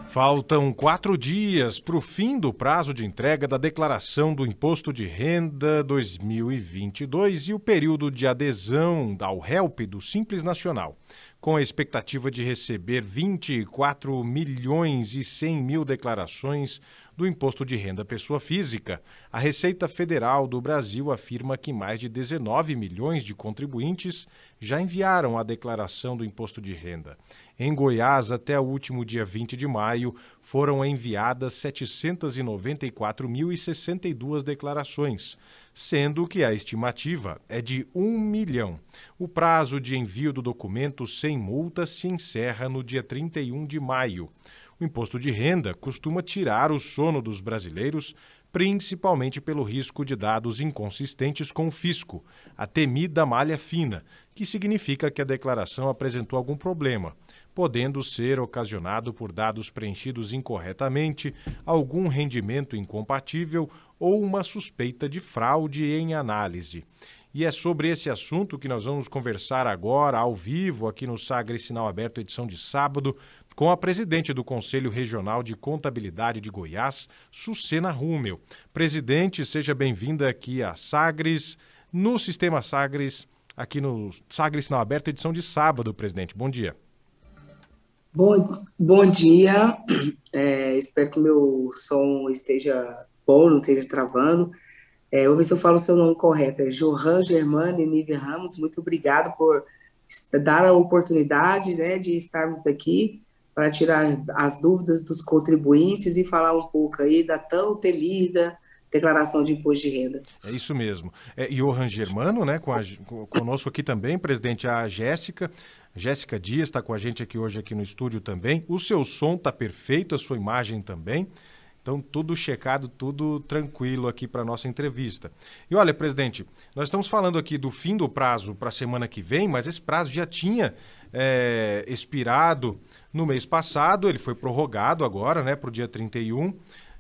Faltam 4 dias para o fim do prazo de entrega da declaração do Imposto de Renda 2022 e o período de adesão ao HELP do Simples Nacional. Com a expectativa de receber 24 milhões e 100 mil declarações do Imposto de Renda Pessoa Física, a Receita Federal do Brasil afirma que mais de 19 milhões de contribuintes já enviaram a declaração do Imposto de Renda. Em Goiás, até o último dia 20 de maio, foram enviadas 794.062 declarações, sendo que a estimativa é de 1 milhão. O prazo de envio do documento sem multa se encerra no dia 31 de maio. O imposto de renda costuma tirar o sono dos brasileiros, principalmente pelo risco de dados inconsistentes com o fisco, a temida malha fina, que significa que a declaração apresentou algum problema, podendo ser ocasionado por dados preenchidos incorretamente, algum rendimento incompatível ou uma suspeita de fraude em análise. E é sobre esse assunto que nós vamos conversar agora, ao vivo, aqui no Sagres Sinal Aberto, edição de sábado, com a presidente do Conselho Regional de Contabilidade de Goiás, Sucena Rummel. Presidente, seja bem-vinda aqui a Sagres, no Sistema Sagres, aqui no Sagres Sinal Aberto, edição de sábado, presidente. Bom dia. Bom dia, espero que o meu som esteja bom, não esteja travando. Vou ver se eu falo o seu nome correto, é Johan Germane Nive Ramos. Muito obrigado por dar a oportunidade, né, de estarmos aqui para tirar as dúvidas dos contribuintes e falar um pouco aí da tão temida declaração de imposto de renda. É isso mesmo. Johan Germano, né, conosco aqui também, presidente, a Jéssica Dias está com a gente aqui hoje aqui no estúdio também. O seu som está perfeito, a sua imagem também. Então, tudo checado, tudo tranquilo aqui para a nossa entrevista. E olha, presidente, nós estamos falando aqui do fim do prazo para a semana que vem, mas esse prazo já tinha expirado no mês passado, ele foi prorrogado agora, né, para o dia 31.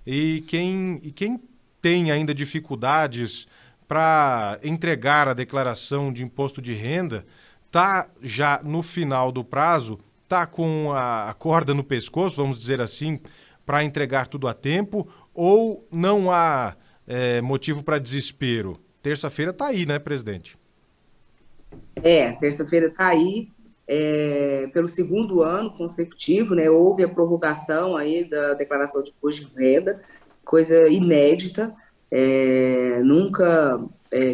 E quem tem ainda dificuldades para entregar a declaração de imposto de renda, está já no final do prazo, está com a corda no pescoço, vamos dizer assim, para entregar tudo a tempo, ou não há motivo para desespero? Terça-feira está aí, né, presidente? Terça-feira está aí, pelo segundo ano consecutivo, né, houve a prorrogação aí da declaração de imposto de renda, coisa inédita, nunca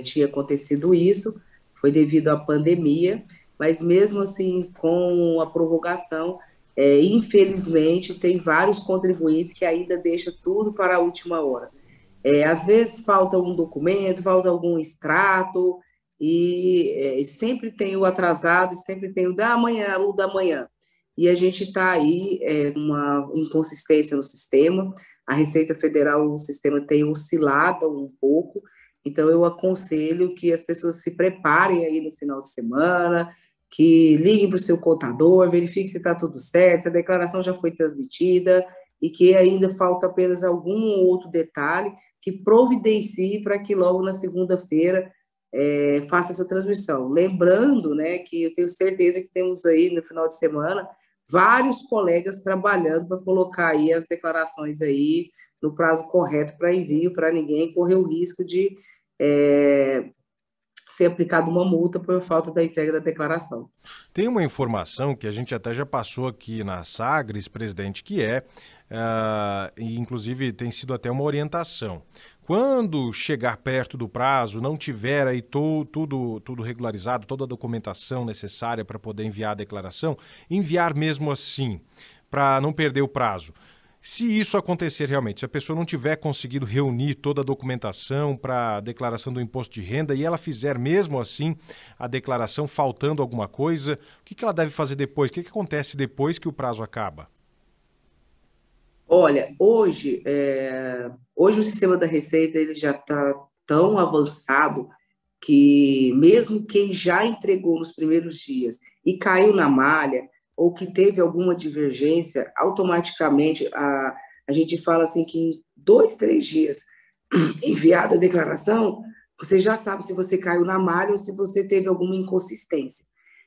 tinha acontecido isso, foi devido à pandemia, mas mesmo assim, com a prorrogação, infelizmente, tem vários contribuintes que ainda deixam tudo para a última hora. Às vezes falta um documento, falta algum extrato, e sempre tem o atrasado, sempre tem o da manhã, o da manhã. E a gente está aí, uma inconsistência no sistema, a Receita Federal, o sistema tem oscilado um pouco, então eu aconselho que as pessoas se preparem aí no final de semana, que liguem para o seu contador, verifique se está tudo certo, se a declaração já foi transmitida e que ainda falta apenas algum outro detalhe que providencie para que logo na segunda-feira faça essa transmissão. Lembrando, né, que eu tenho certeza que temos aí no final de semana vários colegas trabalhando para colocar aí as declarações aí no prazo correto para envio, para ninguém correr o risco de ser aplicada uma multa por falta da entrega da declaração. Tem uma informação que a gente até já passou aqui na Sagres, presidente, que e inclusive tem sido até uma orientação. Quando chegar perto do prazo, não tiver aí tudo regularizado, toda a documentação necessária para poder enviar a declaração, enviar mesmo assim, para não perder o prazo. Se isso acontecer realmente, se a pessoa não tiver conseguido reunir toda a documentação para a declaração do imposto de renda e ela fizer mesmo assim a declaração faltando alguma coisa, o que ela deve fazer depois? O que acontece depois que o prazo acaba? Olha, hoje o sistema da Receita ele já está tão avançado que mesmo quem já entregou nos primeiros dias e caiu na malha, ou que teve alguma divergência, automaticamente a gente fala assim que em 2, 3 dias enviada a declaração, você já sabe se você caiu na malha ou se você teve alguma inconsistência.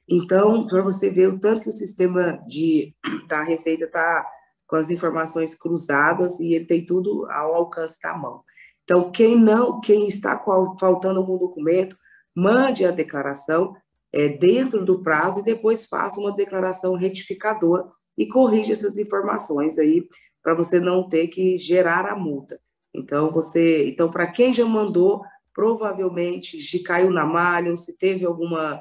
Então, para você ver o tanto que o sistema da Receita está com as informações cruzadas e ele tem tudo ao alcance da mão. Então, quem está faltando algum documento, mande a declaração dentro do prazo e depois faça uma declaração retificadora e corrija essas informações aí para você não ter que gerar a multa. Então para quem já mandou, provavelmente já caiu na malha ou se teve alguma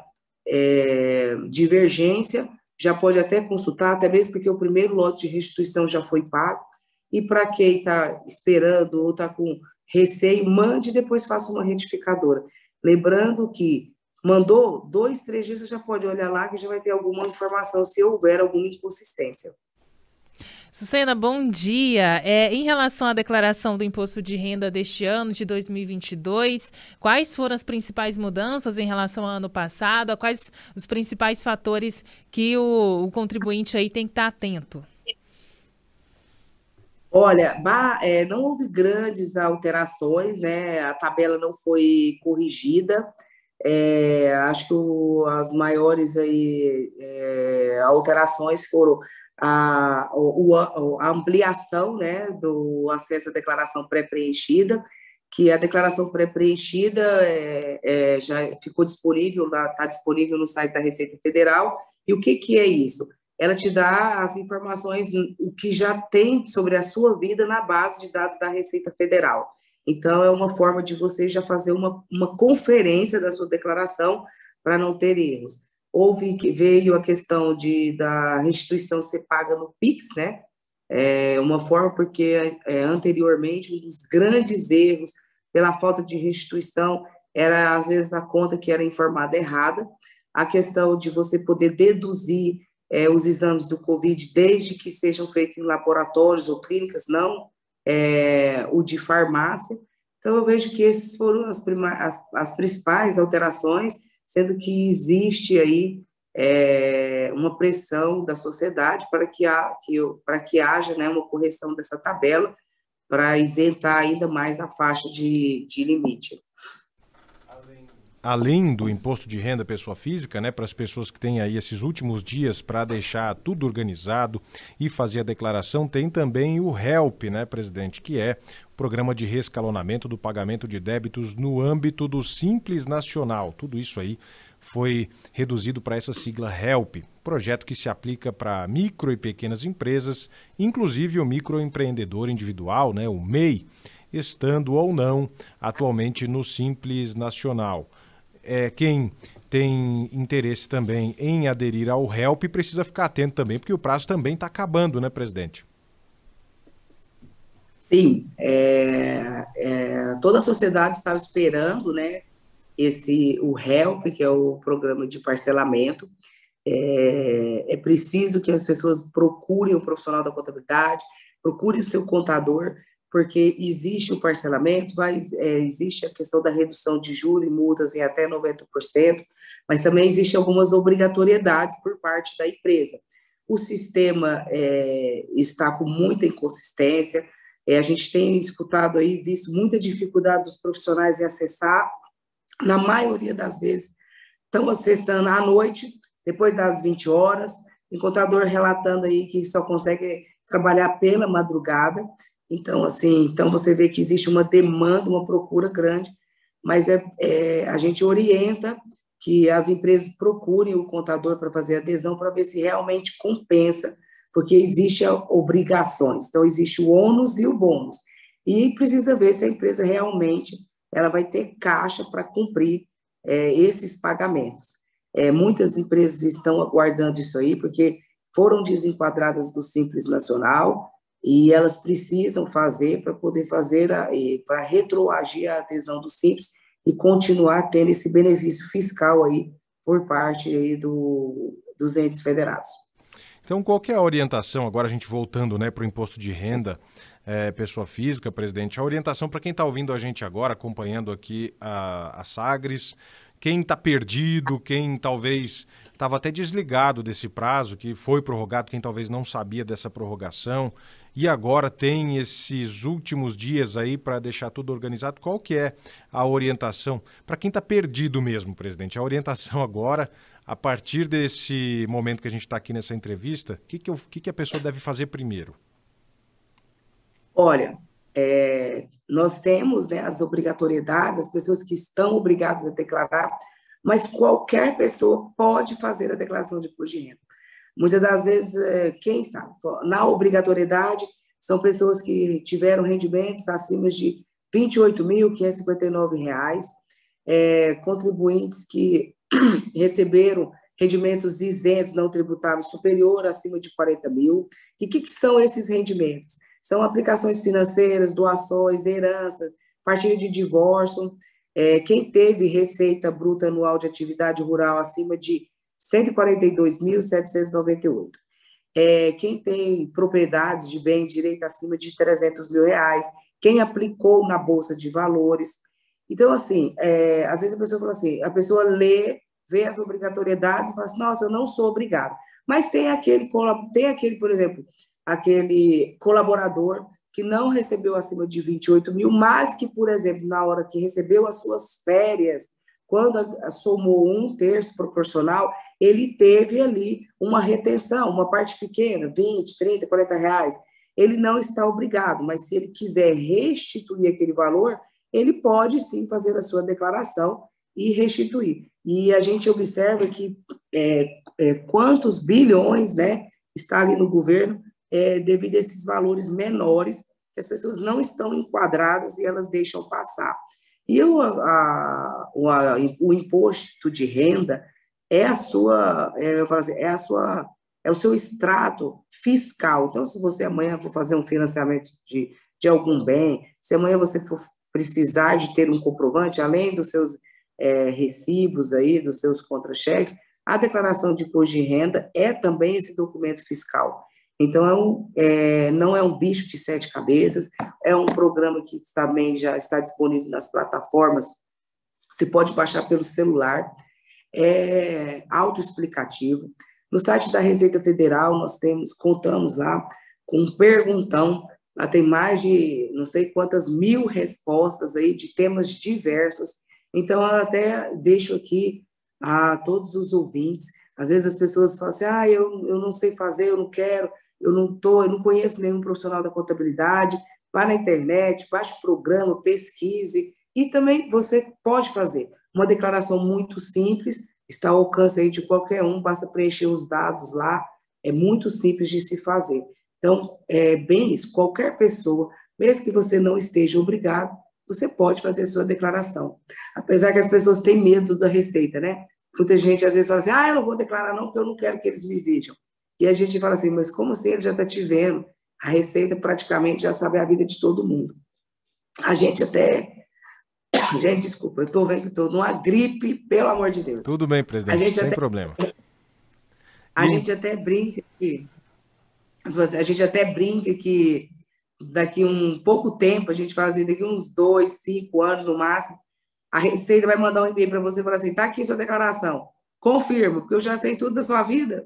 divergência, já pode até consultar, até mesmo porque o primeiro lote de restituição já foi pago. E para quem está esperando ou está com receio, mande e depois faça uma retificadora. Lembrando que mandou 2, 3 dias, você já pode olhar lá que já vai ter alguma informação se houver alguma inconsistência. Sucena, bom dia. Em relação à declaração do imposto de renda deste ano, de 2022, quais foram as principais mudanças em relação ao ano passado? Quais os principais fatores que o contribuinte aí tem que estar atento? Olha, não houve grandes alterações, né? A tabela não foi corrigida. Acho que as maiores aí, alterações foram a ampliação, né, do acesso à declaração pré-preenchida, que a declaração pré-preenchida já ficou disponível, está disponível no site da Receita Federal. E o que é isso? Ela te dá as informações, o que já tem sobre a sua vida na base de dados da Receita Federal. Então, é uma forma de você já fazer uma conferência da sua declaração para não ter erros. Veio a questão da restituição ser paga no Pix, né? Uma forma, porque anteriormente um dos grandes erros pela falta de restituição era, às vezes, a conta que era informada errada. A questão de você poder deduzir os exames do Covid, desde que sejam feitos em laboratórios ou clínicas, não o de farmácia. Então, eu vejo que essas foram as principais alterações, sendo que existe aí uma pressão da sociedade para que haja, né, uma correção dessa tabela para isentar ainda mais a faixa de limite. Além do imposto de renda pessoa física, né, para as pessoas que têm aí esses últimos dias para deixar tudo organizado e fazer a declaração, tem também o HELP, né, presidente, que é o Programa de Reescalonamento do Pagamento de Débitos no âmbito do Simples Nacional. Tudo isso aí foi reduzido para essa sigla HELP, projeto que se aplica para micro e pequenas empresas, inclusive o microempreendedor individual, né, o MEI, estando ou não atualmente no Simples Nacional. Quem tem interesse também em aderir ao HELP precisa ficar atento também, porque o prazo também está acabando, né, presidente? Sim, toda a sociedade estava esperando, né, o HELP, que é o programa de parcelamento. É preciso que as pessoas procurem o profissional da contabilidade, procurem o seu contador, porque existe o parcelamento, existe a questão da redução de juros e multas em até 90%, mas também existem algumas obrigatoriedades por parte da empresa. O sistema está com muita inconsistência, a gente tem escutado aí, visto muita dificuldade dos profissionais em acessar, na maioria das vezes estão acessando à noite, depois das 20 horas, o contador relatando aí que só consegue trabalhar pela madrugada. Então, você vê que existe uma demanda, uma procura grande, mas a gente orienta que as empresas procurem o contador para fazer adesão, para ver se realmente compensa, porque existem obrigações. Então, existe o ônus e o bônus. E precisa ver se a empresa realmente ela vai ter caixa para cumprir esses pagamentos. Muitas empresas estão aguardando isso aí, porque foram desenquadradas do Simples Nacional, e elas precisam fazer para poder fazer, para retroagir a adesão do Simples e continuar tendo esse benefício fiscal aí por parte aí dos entes federados. Então, qual que é a orientação, agora a gente voltando, né, para o imposto de renda, pessoa física, presidente, a orientação para quem está ouvindo a gente agora, acompanhando aqui a Sagres, quem está perdido, quem talvez estava até desligado desse prazo, que foi prorrogado, quem talvez não sabia dessa prorrogação, e agora tem esses últimos dias aí para deixar tudo organizado. Qual que é a orientação? Para quem está perdido mesmo, presidente, a orientação agora, a partir desse momento que a gente está aqui nessa entrevista, o que a pessoa deve fazer primeiro? Olha, nós temos, né, as obrigatoriedades, as pessoas que estão obrigadas a declarar, mas qualquer pessoa pode fazer a declaração de imposto de renda. Muitas das vezes, quem está na obrigatoriedade são pessoas que tiveram rendimentos acima de R$ 28.559, contribuintes que receberam rendimentos isentos não tributáveis superior acima de 40 mil. E o que são esses rendimentos? São aplicações financeiras, doações, herança, partilha de divórcio. Quem teve receita bruta anual de atividade rural acima de 142.798. Quem tem propriedades de bens de direito acima de R$300 mil, quem aplicou na Bolsa de Valores. Então, assim, às vezes a pessoa fala assim, a pessoa vê as obrigatoriedades e fala assim, nossa, eu não sou obrigado. Mas tem aquele, por exemplo, aquele colaborador que não recebeu acima de 28 mil, mas que, por exemplo, na hora que recebeu as suas férias, quando somou 1/3 proporcional, ele teve ali uma retenção, uma parte pequena, 20, 30, 40 reais. Ele não está obrigado, mas se ele quiser restituir aquele valor, ele pode sim fazer a sua declaração e restituir. E a gente observa que quantos bilhões, né, está ali no governo devido a esses valores menores que as pessoas não estão enquadradas e elas deixam passar. E o imposto de renda é o seu extrato fiscal. Então, se você amanhã for fazer um financiamento de algum bem, se amanhã você for precisar de ter um comprovante, além dos seus recibos aí, dos seus contra-cheques, a declaração de imposto de renda é também esse documento fiscal. Então, não é um bicho de 7 cabeças, é um programa que também já está disponível nas plataformas, você pode baixar pelo celular, é autoexplicativo. No site da Receita Federal, nós contamos lá com um perguntão, lá tem mais de não sei quantas mil respostas aí de temas diversos. Então, eu até deixo aqui a todos os ouvintes, às vezes as pessoas falam assim, eu não sei fazer, eu não quero, eu não conheço nenhum profissional da contabilidade, vá na internet, baixe o programa, pesquise, e também você pode fazer uma declaração muito simples, está ao alcance aí de qualquer um, basta preencher os dados lá, é muito simples de se fazer. Então, é bem isso, qualquer pessoa, mesmo que você não esteja obrigado, você pode fazer a sua declaração. Apesar que as pessoas têm medo da Receita, né? Muita gente às vezes fala assim, eu não vou declarar não, porque eu não quero que eles me vejam. E a gente fala assim, mas como assim ele já está te vendo? A Receita praticamente já sabe a vida de todo mundo. Gente, desculpa, eu estou vendo que estou numa gripe, pelo amor de Deus. Tudo bem, presidente, sem problema. A gente até brinca que daqui um pouco tempo, a gente fala assim, daqui uns 2, 5 anos no máximo, a Receita vai mandar um e-mail para você e falar assim, tá aqui sua declaração, confirma, porque eu já sei tudo da sua vida.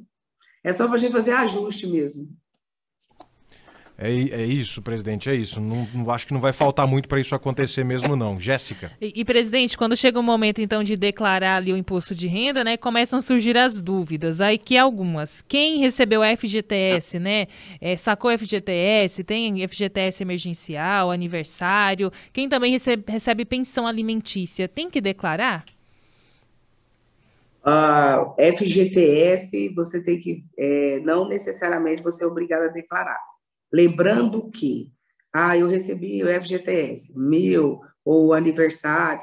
É só para a gente fazer ajuste mesmo. É isso, presidente, é isso. Não acho que não vai faltar muito para isso acontecer mesmo, não. Jéssica. E, presidente, quando chega o momento, então, de declarar ali o imposto de renda, né, começam a surgir as dúvidas. Aí que algumas. Quem recebeu FGTS, né, sacou FGTS, tem FGTS emergencial, aniversário, quem também recebe pensão alimentícia, tem que declarar? FGTS, você tem que, não necessariamente você é obrigado a declarar. Lembrando que, eu recebi o FGTS, ou aniversário,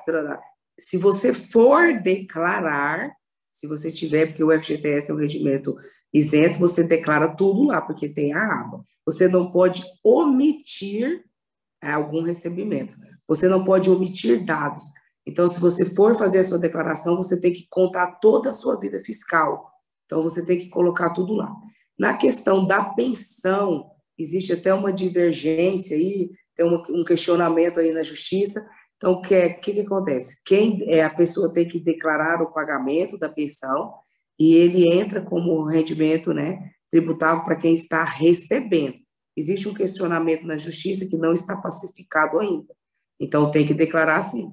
se você for declarar, se você tiver, porque o FGTS é um rendimento isento, você declara tudo lá, porque tem a aba. Você não pode omitir algum recebimento, você não pode omitir dados. Então, se você for fazer a sua declaração, você tem que contar toda a sua vida fiscal. Então, você tem que colocar tudo lá. Na questão da pensão, existe até uma divergência aí, tem um questionamento aí na justiça. Então, o que acontece? A pessoa tem que declarar o pagamento da pensão e ele entra como rendimento, né, tributável para quem está recebendo. existe um questionamento na justiça que não está pacificado ainda. Então, tem que declarar sim.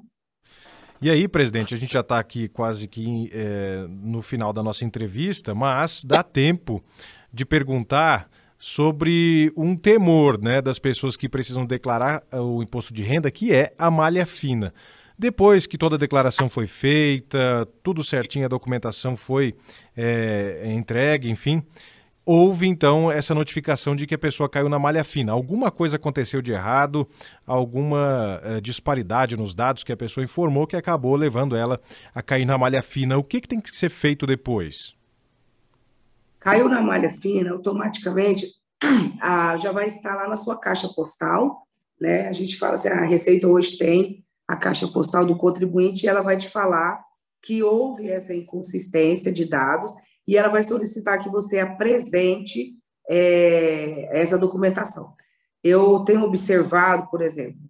E aí, presidente, a gente já está aqui quase que no final da nossa entrevista, mas dá tempo de perguntar sobre um temor, né, das pessoas que precisam declarar o imposto de renda, que é a malha fina. Depois que toda a declaração foi feita, tudo certinho, a documentação foi entregue, enfim, houve então essa notificação de que a pessoa caiu na malha fina. Alguma coisa aconteceu de errado, alguma disparidade nos dados que a pessoa informou que acabou levando ela a cair na malha fina. O que tem que ser feito depois? Caiu na malha fina, automaticamente já vai estar lá na sua caixa postal, né? A gente fala assim, a Receita hoje tem a caixa postal do contribuinte e ela vai te falar que houve essa inconsistência de dados e ela vai solicitar que você apresente essa documentação. Eu tenho observado, por exemplo,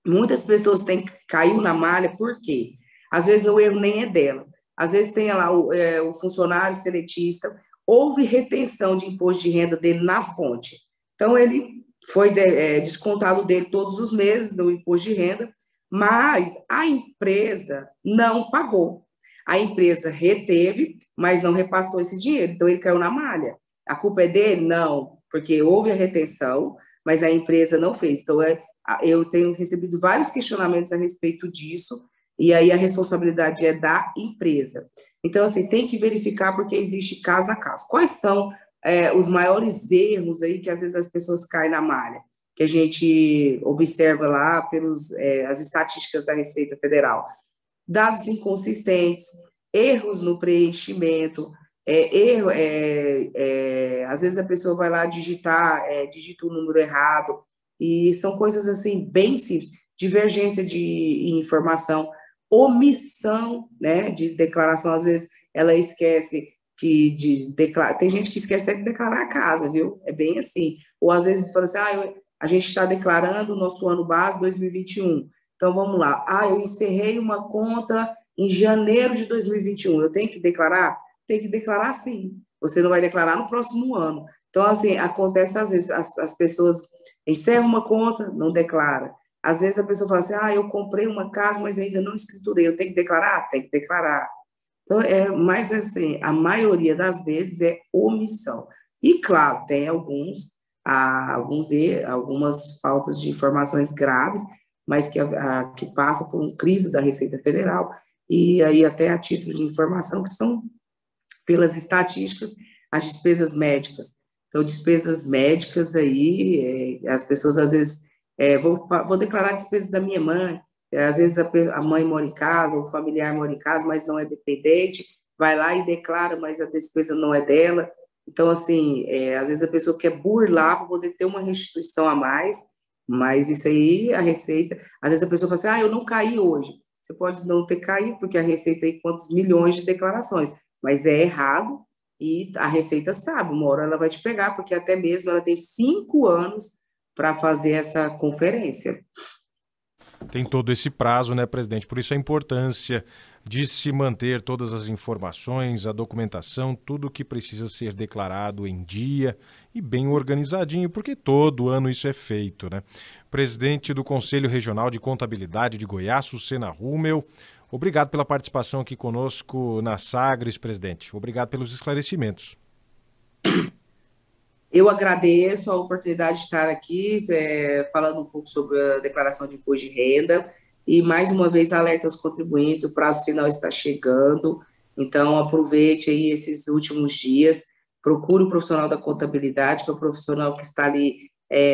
muitas pessoas caiu na malha, por quê? Às vezes o erro nem é dela. Às vezes tem lá o funcionário seletista, houve retenção de imposto de renda dele na fonte. Então, ele foi descontado dele todos os meses o imposto de renda, mas a empresa não pagou. A empresa reteve, mas não repassou esse dinheiro. Então, ele caiu na malha. A culpa é dele? Não, porque houve a retenção, mas a empresa não fez. Então, eu tenho recebido vários questionamentos a respeito disso, e aí a responsabilidade é da empresa. Então, assim, tem que verificar porque existe caso a caso. Quais são os maiores erros aí que às vezes as pessoas caem na malha? Que a gente observa lá pelas as estatísticas da Receita Federal. Dados inconsistentes, erros no preenchimento, às vezes a pessoa vai lá digita o número errado, e são coisas assim bem simples, divergência de informação, omissão, né, de declaração, às vezes ela esquece tem gente que esquece até de declarar a casa, viu? É bem assim. Ou às vezes fala assim, a gente está declarando o nosso ano base 2021. Então, vamos lá. Eu encerrei uma conta em janeiro de 2021. Eu tenho que declarar? Tem que declarar sim. Você não vai declarar no próximo ano. Então, assim, acontece às vezes, as pessoas encerram uma conta, não declara. Às vezes a pessoa fala assim, eu comprei uma casa, mas ainda não escriturei. Eu tenho que declarar? Tem que declarar. Então, mas assim, a maioria das vezes é omissão. E, claro, tem algumas faltas de informações graves, mas que passam por um crivo da Receita Federal, e aí até a título de informação, que são, pelas estatísticas, as despesas médicas. Então, despesas médicas aí, as pessoas às vezes, vou declarar a despesa da minha mãe, às vezes a mãe mora em casa, o familiar mora em casa, mas não é dependente, vai lá e declara, mas a despesa não é dela. Então, assim, às vezes a pessoa quer burlar para poder ter uma restituição a mais, mas isso aí, a Receita, às vezes a pessoa fala assim, eu não caí hoje. Você pode não ter caído, porque a Receita tem quantos milhões de declarações, mas é errado e a Receita sabe, uma hora ela vai te pegar, porque até mesmo ela tem 5 anos para fazer essa conferência. Tem todo esse prazo, né, presidente? Por isso a importância de se manter todas as informações, a documentação, tudo o que precisa ser declarado em dia e bem organizadinho, porque todo ano isso é feito, né? Presidente do Conselho Regional de Contabilidade de Goiás, Sucena Rummel, obrigado pela participação aqui conosco na Sagres, presidente. Obrigado pelos esclarecimentos. Eu agradeço a oportunidade de estar aqui falando um pouco sobre a declaração de imposto de renda e, mais uma vez, alerta aos contribuintes, o prazo final está chegando, então aproveite aí esses últimos dias, procure o profissional da contabilidade, que é o profissional que está ali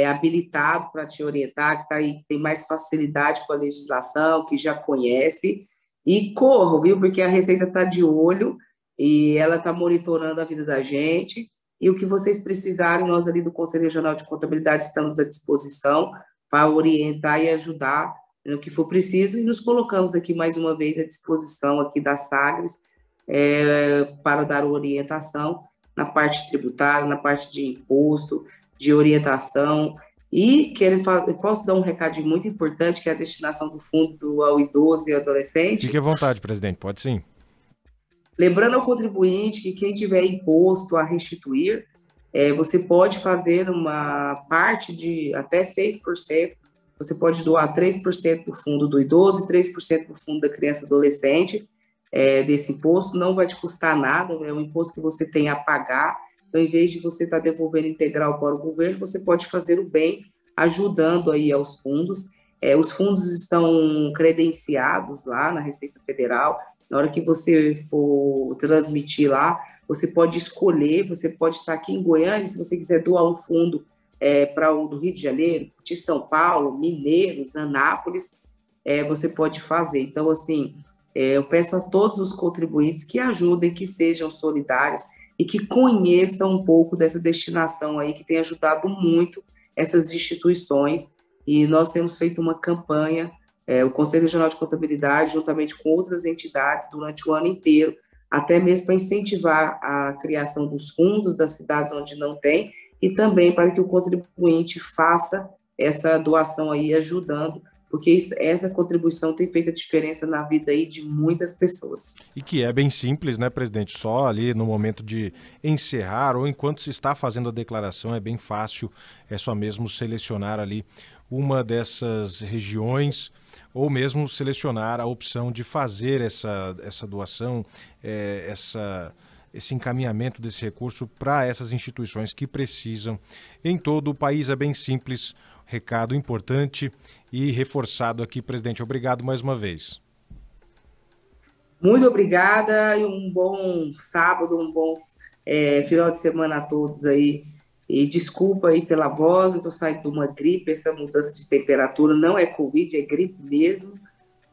habilitado para te orientar, que está aí, tem mais facilidade com a legislação, que já conhece, e corram, viu, porque a Receita está de olho e ela está monitorando a vida da gente. E o que vocês precisarem, nós ali do Conselho Regional de Contabilidade estamos à disposição para orientar e ajudar no que for preciso, e nos colocamos aqui mais uma vez à disposição aqui da Sagres para dar orientação na parte tributária, na parte de imposto, de orientação, e posso dar um recado muito importante, que é a destinação do fundo ao idoso e adolescente. Fique à vontade, presidente, pode sim. Lembrando ao contribuinte que quem tiver imposto a restituir, você pode fazer uma parte de até 6%, você pode doar 3% para o fundo do idoso e 3% para o fundo da criança e adolescente, desse imposto, não vai te custar nada, é um imposto que você tem a pagar, então, em vez de você estar devolvendo integral para o governo, você pode fazer o bem, ajudando aí aos fundos. Os fundos estão credenciados lá na Receita Federal, na hora que você for transmitir lá, você pode escolher, você pode estar aqui em Goiânia, se você quiser doar um fundo para o do Rio de Janeiro, de São Paulo, Mineiros, Anápolis, você pode fazer. Então, assim, eu peço a todos os contribuintes que ajudem, que sejam solidários e que conheçam um pouco dessa destinação aí, que tem ajudado muito essas instituições. E nós temos feito uma campanha, o Conselho Regional de Contabilidade, juntamente com outras entidades, durante o ano inteiro, até mesmo para incentivar a criação dos fundos das cidades onde não tem, e também para que o contribuinte faça essa doação aí, ajudando, porque essa contribuição tem feito a diferença na vida aí de muitas pessoas. E que é bem simples, né, presidente? Só ali no momento de encerrar ou enquanto se está fazendo a declaração, é bem fácil, é só mesmo selecionar ali uma dessas regiões ou mesmo selecionar a opção de fazer essa doação, esse encaminhamento desse recurso para essas instituições que precisam em todo o país. É bem simples, recado importante e reforçado aqui, presidente. Obrigado mais uma vez. Muito obrigada e um bom sábado, um bom final de semana a todos aí. E desculpa aí pela voz, eu estou saindo de uma gripe, essa mudança de temperatura não é Covid, é gripe mesmo.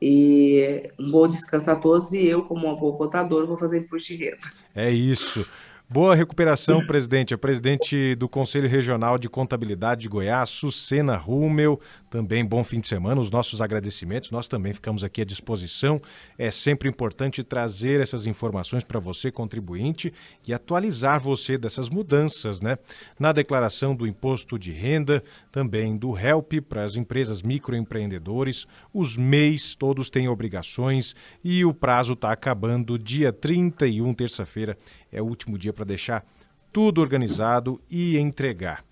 E um bom descanso a todos e eu, como uma boa contadora, vou fazer imposto de renda. É isso. Boa recuperação, presidente. A presidente do Conselho Regional de Contabilidade de Goiás, Sucena Rummel. Também bom fim de semana, os nossos agradecimentos. Nós também ficamos aqui à disposição. É sempre importante trazer essas informações para você, contribuinte, e atualizar você dessas mudanças, né? Na declaração do imposto de renda, também do HELP para as empresas microempreendedores. Os MEIs todos têm obrigações e o prazo está acabando dia 31, terça-feira. É o último dia para deixar tudo organizado e entregar.